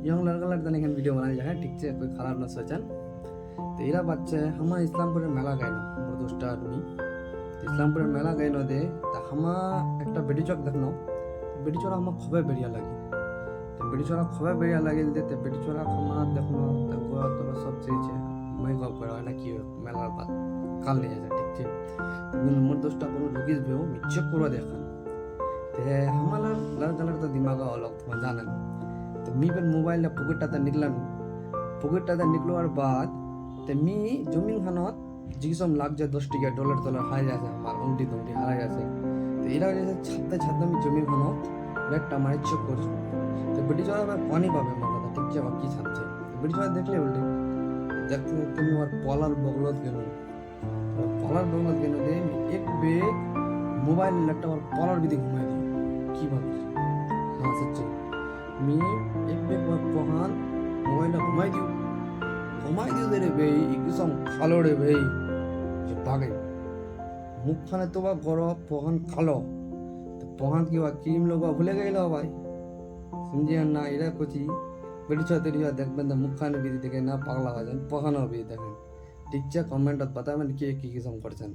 Young लड़का लड़का ने वीडियो बनाई है ठीक है कोई खराब ना सोचन तो इरा बच्चे हम इस्लामपुर मेला गए ना मोर दोस्त आदमी इस्लामपुर मेला गए ना दे तो हम एक बेटी चौक देखना बेटी चौरा हम खूबे बढ़िया लगी तो बेटी चौरा खूबे बढ़िया लगे तो बेटी चौरा हम देखना तो गोवा तोरा सब चीज है मैं गप करा ना कि मेला बात काल नहीं जाए ठीक है तो मोर दोस्त को रुकिस भी हो मिच्चे पूरा देखा ते हमारा लड़का लड़का दिमाग अलग था जानन तो मी फिर मोबाइल ला पॉकेटाते निकलवार बाद ते मी जमीन खानत जिसम लाग जाए 10 टिका डॉलर हार जाए हमार उंगली दुंगली हारा जाए तो इरा जैसे छापते मी जमीन खानत लेट मारे चेक कर तो बेटी चोरा मैं पानी पाबे मोर কথা ঠিক আছে কি ছাড়ছে বেটি চোরা দেখলে বললি দেখতে তুমি আর পলার বগলত গেল দে एक बेग मोबाइल लैपटॉप और पॉलर भी घुमाई दी की बात हाँ सच्चे मी एक बेग पहान मोबाइल घुमाई दियो दे रे भाई एकदम खालो रे भाई যে ভাগে মুখখানে তো বা গড় পহান খালো তো পহান কি বা ক্রিম লগা ভুলে গেল ভাই समझिए ना इरा कुछ बेटी छोटे देखबें तो मुखाने भी देखे ना पागला हो जाए पहानो भी देखें ठीक है कमेंट बताबें कि किसम करছেন।